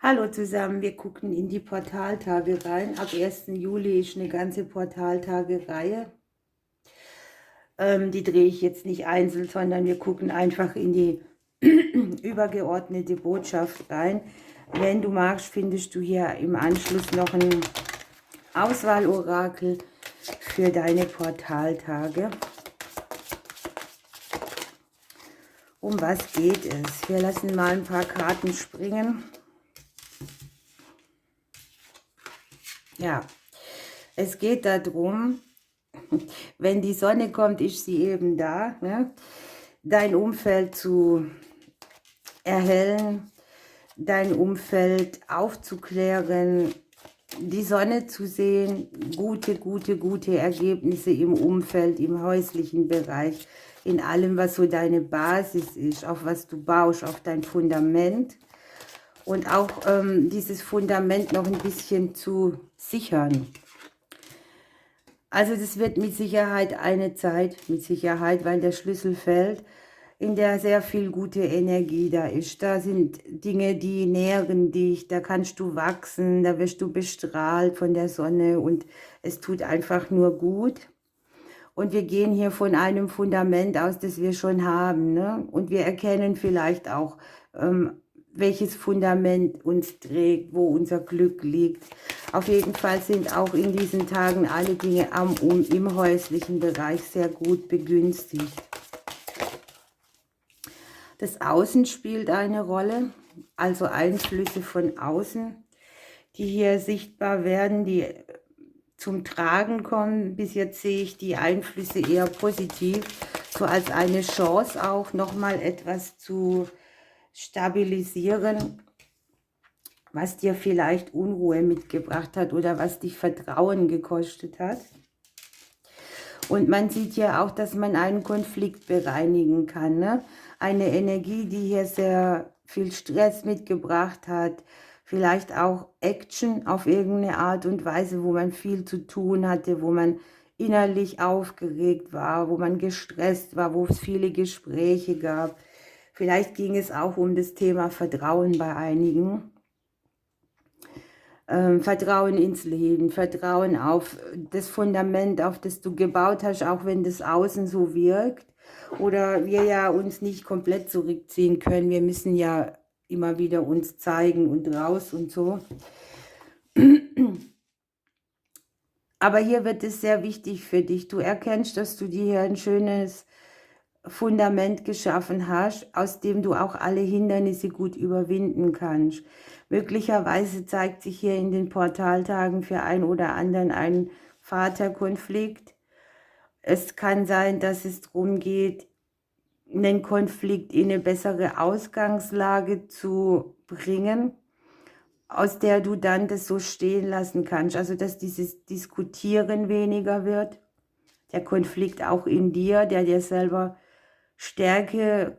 Hallo zusammen, wir gucken in die Portaltage rein. Ab 1. Juli ist eine ganze Portaltage-Reihe. Die drehe ich jetzt nicht einzeln, sondern wir gucken einfach in die übergeordnete Botschaft rein. Wenn du magst, findest du hier im Anschluss noch ein Auswahlorakel für deine Portaltage. Um was geht es? Wir lassen mal ein paar Karten springen. Ja, es geht darum, wenn die Sonne kommt, ist sie eben da, ne? Dein Umfeld zu erhellen, dein Umfeld aufzuklären, die Sonne zu sehen, gute Ergebnisse im Umfeld, im häuslichen Bereich, in allem, was so deine Basis ist, auf was du baust, auf dein Fundament. Und auch dieses Fundament noch ein bisschen zu sichern. Also das wird mit Sicherheit eine Zeit, weil der Schlüssel fällt, in der sehr viel gute Energie da ist. Da sind Dinge, die nähren dich, da kannst du wachsen, da wirst du bestrahlt von der Sonne und es tut einfach nur gut. Und wir gehen hier von einem Fundament aus, das wir schon haben, ne? Und wir erkennen vielleicht auch, welches Fundament uns trägt, wo unser Glück liegt. Auf jeden Fall sind auch in diesen Tagen alle Dinge im häuslichen Bereich sehr gut begünstigt. Das Außen spielt eine Rolle, also Einflüsse von außen, die hier sichtbar werden, die zum Tragen kommen. Bis jetzt sehe ich die Einflüsse eher positiv, so als eine Chance auch, nochmal etwas zu stabilisieren, was dir vielleicht Unruhe mitgebracht hat oder was dich Vertrauen gekostet hat. Und man sieht ja auch, dass man einen Konflikt bereinigen kann, ne? Eine Energie, die hier sehr viel Stress mitgebracht hat, vielleicht auch Action auf irgendeine Art und Weise, wo man viel zu tun hatte, wo man innerlich aufgeregt war, wo man gestresst war, wo es viele Gespräche gab. Vielleicht ging es auch um das Thema Vertrauen bei einigen. Vertrauen ins Leben, Vertrauen auf das Fundament, auf das du gebaut hast, auch wenn das Außen so wirkt. Oder wir ja uns nicht komplett zurückziehen können. Wir müssen ja immer wieder uns zeigen und raus und so. Aber hier wird es sehr wichtig für dich. Du erkennst, dass du dir hier ein schönes Fundament geschaffen hast, aus dem du auch alle Hindernisse gut überwinden kannst. Möglicherweise zeigt sich hier in den Portaltagen für einen oder anderen ein Vaterkonflikt. Es kann sein, dass es darum geht, einen Konflikt in eine bessere Ausgangslage zu bringen, aus der du dann das so stehen lassen kannst. Also dass dieses Diskutieren weniger wird. Der Konflikt auch in dir, der dir selber Stärke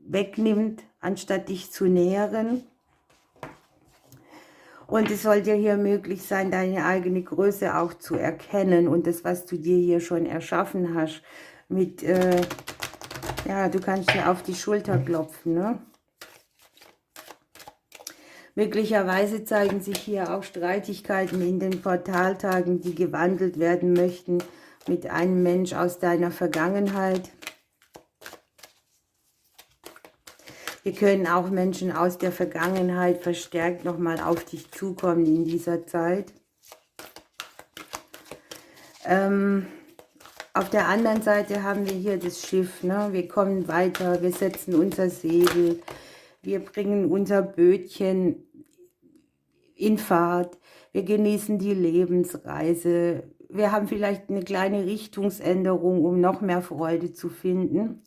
wegnimmt, anstatt dich zu nähren. Und es soll dir hier möglich sein, deine eigene Größe auch zu erkennen und das, was du dir hier schon erschaffen hast, mit, ja, du kannst dir auf die Schulter klopfen, ne? Möglicherweise zeigen sich hier auch Streitigkeiten in den Portaltagen, die gewandelt werden möchten mit einem Mensch aus deiner Vergangenheit. Hier können auch Menschen aus der Vergangenheit verstärkt nochmal auf dich zukommen in dieser Zeit. Auf der anderen Seite haben wir hier das Schiff, ne? Wir kommen weiter, wir setzen unser Segel, wir bringen unser Bötchen in Fahrt, wir genießen die Lebensreise, wir haben vielleicht eine kleine Richtungsänderung, um noch mehr Freude zu finden.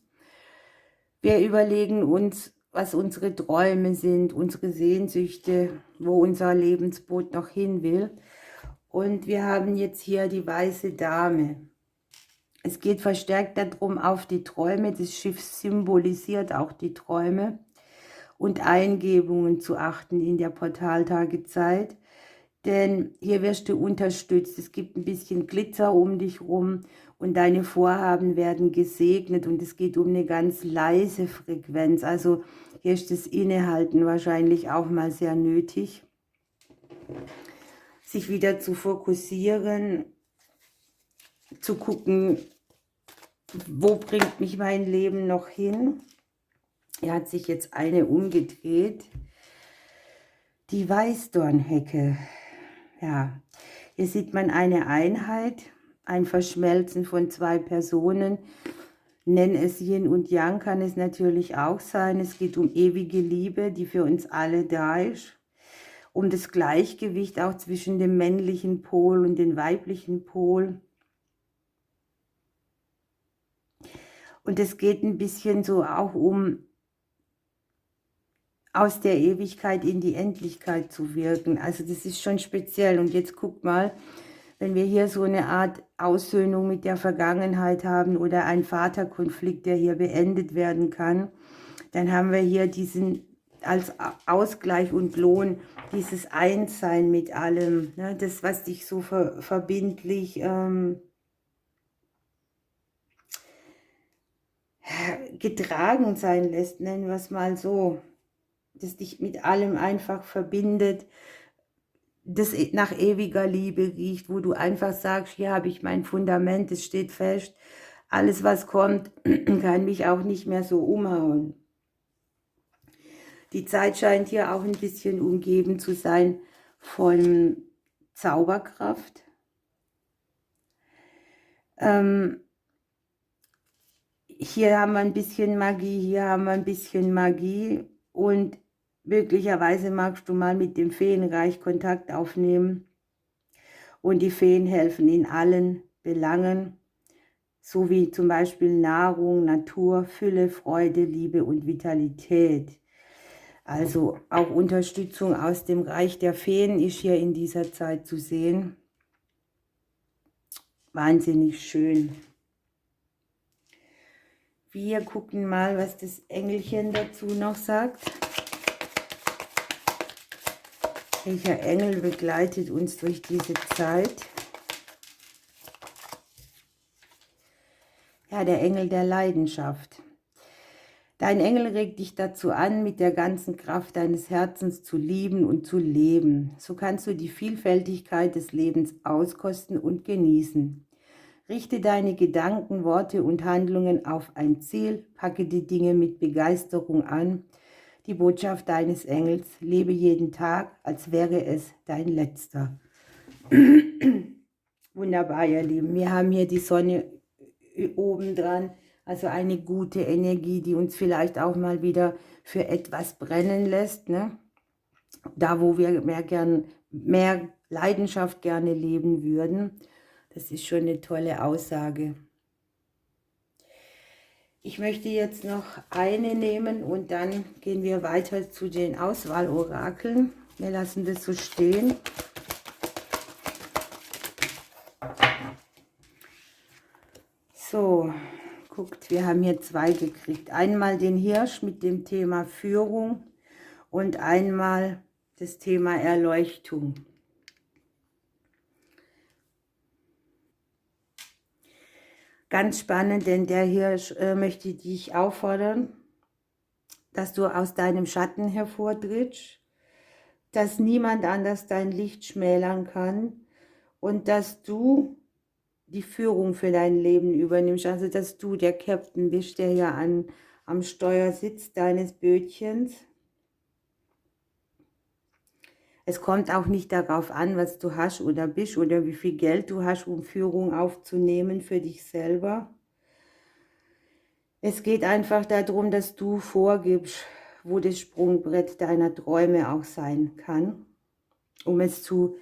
Wir überlegen uns, was unsere Träume sind, unsere Sehnsüchte, wo unser Lebensboot noch hin will. Und wir haben jetzt hier die weiße Dame. Es geht verstärkt darum, auf die Träume, das Schiff symbolisiert auch die Träume und Eingebungen zu achten in der Portaltagezeit. denn hier wirst du unterstützt. Es gibt ein bisschen Glitzer um dich rum und deine Vorhaben werden gesegnet und es geht um eine ganz leise Frequenz. Also hier ist das Innehalten wahrscheinlich auch mal sehr nötig, sich wieder zu fokussieren, zu gucken, wo bringt mich mein Leben noch hin. Hier hat sich jetzt eine umgedreht. Die Weißdornhecke. Ja, hier sieht man eine Einheit, ein Verschmelzen von zwei Personen. Nenn es Yin und Yang, kann es natürlich auch sein. Es geht um ewige Liebe, die für uns alle da ist. Um das Gleichgewicht auch zwischen dem männlichen Pol und dem weiblichen Pol. Und es geht ein bisschen so auch um aus der Ewigkeit in die Endlichkeit zu wirken. Also das ist schon speziell. Und jetzt guck mal, wenn wir hier so eine Art Aussöhnung mit der Vergangenheit haben oder ein Vaterkonflikt, der hier beendet werden kann, dann haben wir hier diesen als Ausgleich und Lohn, dieses Einssein mit allem, ne? Das, was dich so verbindlich getragen sein lässt, nennen wir es mal so, das dich mit allem einfach verbindet, das nach ewiger Liebe riecht, wo du einfach sagst, hier habe ich mein Fundament, es steht fest, alles was kommt, kann mich auch nicht mehr so umhauen. Die Zeit scheint hier auch ein bisschen umgeben zu sein von Zauberkraft. Hier haben wir ein bisschen Magie, hier haben wir ein bisschen Magie und möglicherweise magst du mal mit dem Feenreich Kontakt aufnehmen und die Feen helfen in allen Belangen, so wie zum Beispiel Nahrung, Natur, Fülle, Freude, Liebe und Vitalität. Also auch Unterstützung aus dem Reich der Feen ist hier in dieser Zeit zu sehen. Wahnsinnig schön. Wir gucken mal, was das Engelchen dazu noch sagt. Welcher Engel begleitet uns durch diese Zeit? Ja, der Engel der Leidenschaft. Dein Engel regt dich dazu an, mit der ganzen Kraft deines Herzens zu lieben und zu leben. So kannst du die Vielfältigkeit des Lebens auskosten und genießen. Richte deine Gedanken, Worte und Handlungen auf ein Ziel, packe die Dinge mit Begeisterung an. Die Botschaft deines Engels, lebe jeden Tag, als wäre es dein letzter. Wunderbar, ihr Lieben. Wir haben hier die Sonne oben dran, also eine gute Energie, die uns vielleicht auch mal wieder für etwas brennen lässt, ne? Da, wo wir mehr Leidenschaft gerne leben würden. Das ist schon eine tolle Aussage. Ich möchte jetzt noch eine nehmen und dann gehen wir weiter zu den Auswahlorakeln. Wir lassen das so stehen. So, guckt, wir haben hier zwei gekriegt. Einmal den Hirsch mit dem Thema Führung und einmal das Thema Erleuchtung. Ganz spannend, denn der Hirsch möchte dich auffordern, dass du aus deinem Schatten hervortrittst, dass niemand anders dein Licht schmälern kann und dass du die Führung für dein Leben übernimmst, also dass du der Captain bist, der hier am Steuer sitzt deines Bötchens. Es kommt auch nicht darauf an, was du hast oder bist oder wie viel Geld du hast, um Führung aufzunehmen für dich selber. Es geht einfach darum, dass du vorgibst, wo das Sprungbrett deiner Träume auch sein kann, um es zu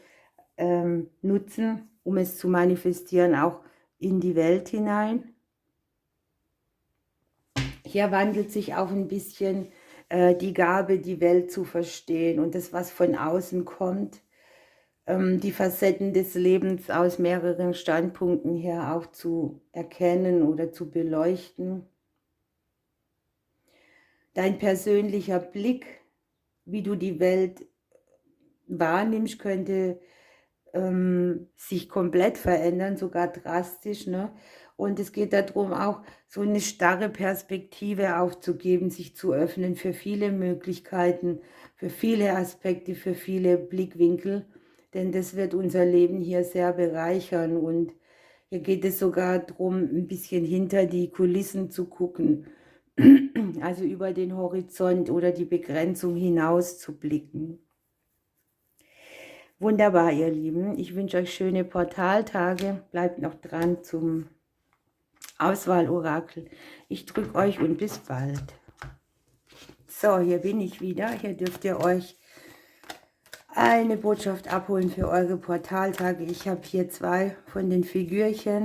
nutzen, um es zu manifestieren, auch in die Welt hinein. Hier wandelt sich auch ein bisschen die Gabe, die Welt zu verstehen und das, was von außen kommt, die Facetten des Lebens aus mehreren Standpunkten her auch zu erkennen oder zu beleuchten. Dein persönlicher Blick, wie du die Welt wahrnimmst, könnte sich komplett verändern, sogar drastisch, ne? Und es geht darum, auch so eine starre Perspektive aufzugeben, sich zu öffnen für viele Möglichkeiten, für viele Aspekte, für viele Blickwinkel, denn das wird unser Leben hier sehr bereichern. Und hier geht es sogar darum, ein bisschen hinter die Kulissen zu gucken, also über den Horizont oder die Begrenzung hinaus zu blicken. Wunderbar, ihr Lieben. Ich wünsche euch schöne Portaltage. Bleibt noch dran zum Auswahlorakel. Ich drücke euch und bis bald. So, hier bin ich wieder. Hier dürft ihr euch eine Botschaft abholen für eure Portaltage. Ich habe hier 2 von den Figürchen,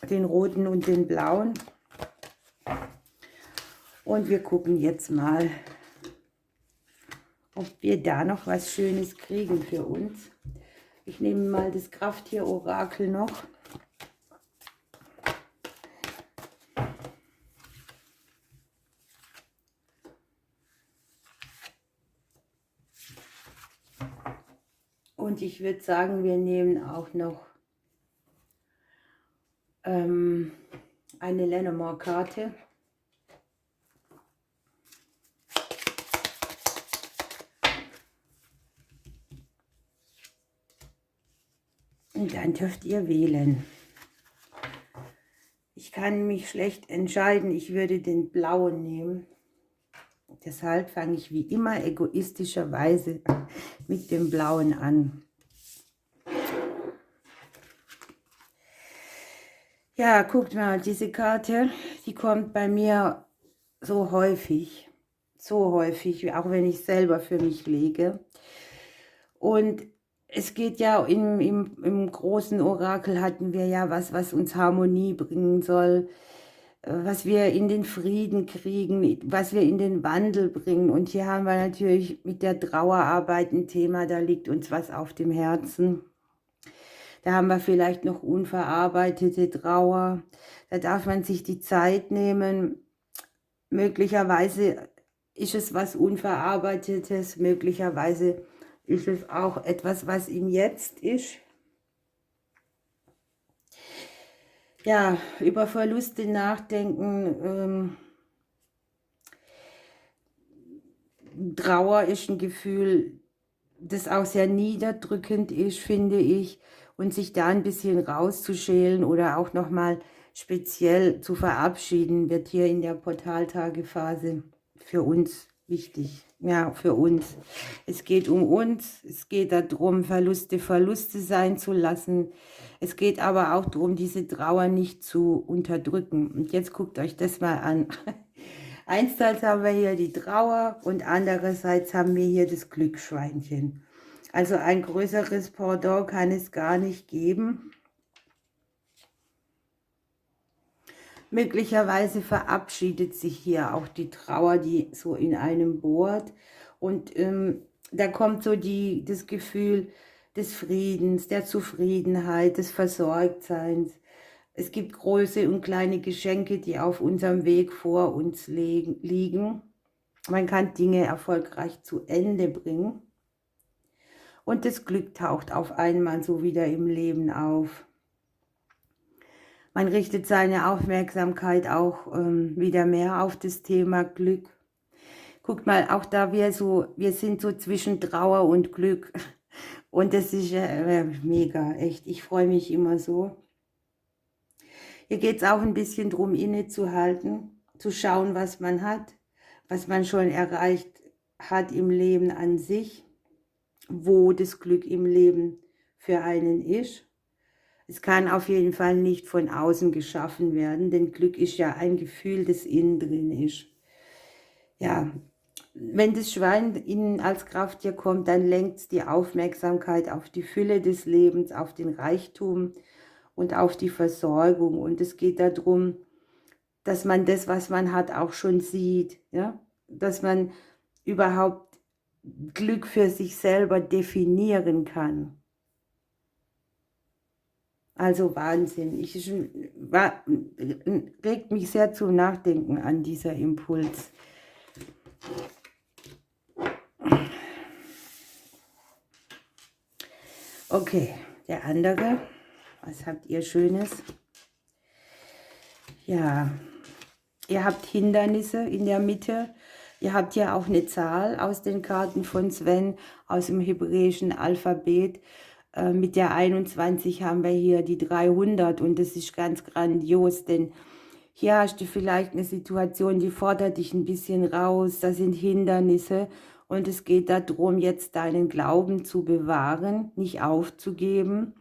den roten und den blauen. Und wir gucken jetzt mal, ob wir da noch was Schönes kriegen für uns. Ich nehme mal das Krafttier-Orakel noch. Und ich würde sagen, wir nehmen auch noch eine Lenormand-Karte. Und dann dürft ihr wählen. Ich kann mich schlecht entscheiden. Ich würde den blauen nehmen. Deshalb fange ich wie immer egoistischerweise mit dem blauen an. Ja, guckt mal, diese Karte, die kommt bei mir so häufig, auch wenn ich selber für mich lege. Und es geht ja, im großen Orakel hatten wir ja was uns Harmonie bringen soll, was wir in den Frieden kriegen, was wir in den Wandel bringen. Und hier haben wir natürlich mit der Trauerarbeit ein Thema, da liegt uns was auf dem Herzen. Da haben wir vielleicht noch unverarbeitete Trauer. Da darf man sich die Zeit nehmen. Möglicherweise ist es was Unverarbeitetes, möglicherweise ist es auch etwas, was im Jetzt ist. Ja, über Verluste nachdenken. Trauer ist ein Gefühl, das auch sehr niederdrückend ist, finde ich. Und sich da ein bisschen rauszuschälen oder auch nochmal speziell zu verabschieden, wird hier in der Portaltagephase für uns wichtig. Ja, für uns. Es geht um uns, es geht darum, Verluste sein zu lassen. Es geht aber auch darum, diese Trauer nicht zu unterdrücken. Und jetzt guckt euch das mal an. Einerseits haben wir hier die Trauer und andererseits haben wir hier das Glücksschweinchen. Also ein größeres Pendant kann es gar nicht geben. Möglicherweise verabschiedet sich hier auch die Trauer, die so in einem bohrt. Und da kommt so das Gefühl des Friedens, der Zufriedenheit, des Versorgtseins. Es gibt große und kleine Geschenke, die auf unserem Weg vor uns liegen. Man kann Dinge erfolgreich zu Ende bringen. Und das Glück taucht auf einmal so wieder im Leben auf. Man richtet seine Aufmerksamkeit auch wieder mehr auf das Thema Glück. Guckt mal, auch da wir sind so zwischen Trauer und Glück. Und das ist mega, echt. Ich freue mich immer so. Hier geht es auch ein bisschen darum, innezuhalten, zu schauen, was man hat, was man schon erreicht hat im Leben an sich, wo das Glück im Leben für einen ist. Es kann auf jeden Fall nicht von außen geschaffen werden, denn Glück ist ja ein Gefühl, das innen drin ist. Ja, wenn das Schwein innen als Krafttier kommt, dann lenkt es die Aufmerksamkeit auf die Fülle des Lebens, auf den Reichtum und auf die Versorgung. Und es geht darum, dass man das, was man hat, auch schon sieht. Ja? Dass man überhaupt Glück für sich selber definieren kann. Also Wahnsinn. Regt mich sehr zum Nachdenken an, dieser Impuls. Okay, der andere. Was habt ihr Schönes? Ja, ihr habt Hindernisse in der Mitte. Ihr habt ja auch eine Zahl aus den Karten von Sven, aus dem hebräischen Alphabet. Mit der 21 haben wir hier die 300 und das ist ganz grandios, denn hier hast du vielleicht eine Situation, die fordert dich ein bisschen raus, da sind Hindernisse und es geht darum, jetzt deinen Glauben zu bewahren, nicht aufzugeben.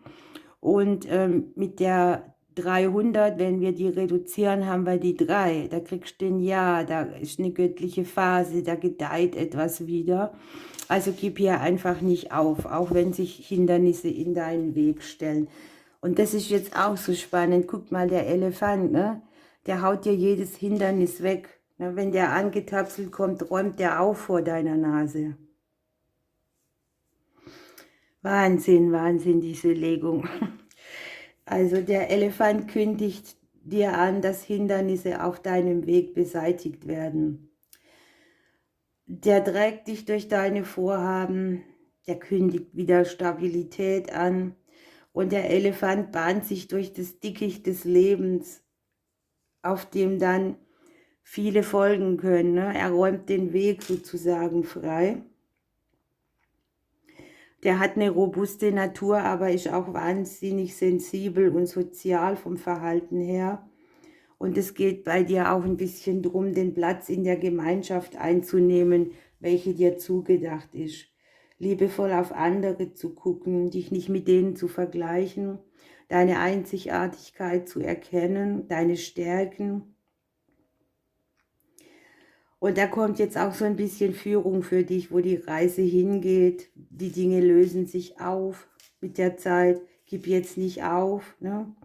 Und mit der 300, wenn wir die reduzieren, haben wir die 3. Da kriegst du den Ja, da ist eine göttliche Phase, da gedeiht etwas wieder. Also gib hier einfach nicht auf, auch wenn sich Hindernisse in deinen Weg stellen. Und das ist jetzt auch so spannend. Guck mal, der Elefant, ne? Der haut dir jedes Hindernis weg. Ne? Wenn der angetapselt kommt, räumt der auf vor deiner Nase. Wahnsinn, Wahnsinn, diese Legung. Also der Elefant kündigt dir an, dass Hindernisse auf deinem Weg beseitigt werden. Der trägt dich durch deine Vorhaben, der kündigt wieder Stabilität an und der Elefant bahnt sich durch das Dickicht des Lebens, auf dem dann viele folgen können. Ne? Er räumt den Weg sozusagen frei. Der hat eine robuste Natur, aber ist auch wahnsinnig sensibel und sozial vom Verhalten her. Und es geht bei dir auch ein bisschen darum, den Platz in der Gemeinschaft einzunehmen, welche dir zugedacht ist. Liebevoll auf andere zu gucken, dich nicht mit denen zu vergleichen, deine Einzigartigkeit zu erkennen, deine Stärken. Und da kommt jetzt auch so ein bisschen Führung für dich, wo die Reise hingeht. Die Dinge lösen sich auf mit der Zeit. Gib jetzt nicht auf, ne?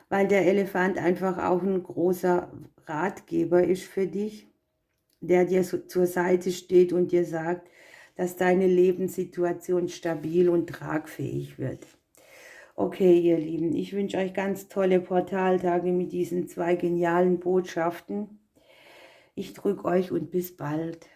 Weil der Elefant einfach auch ein großer Ratgeber ist für dich, der dir so zur Seite steht und dir sagt, dass deine Lebenssituation stabil und tragfähig wird. Okay, ihr Lieben, ich wünsche euch ganz tolle Portaltage mit diesen 2 genialen Botschaften. Ich drücke euch und bis bald.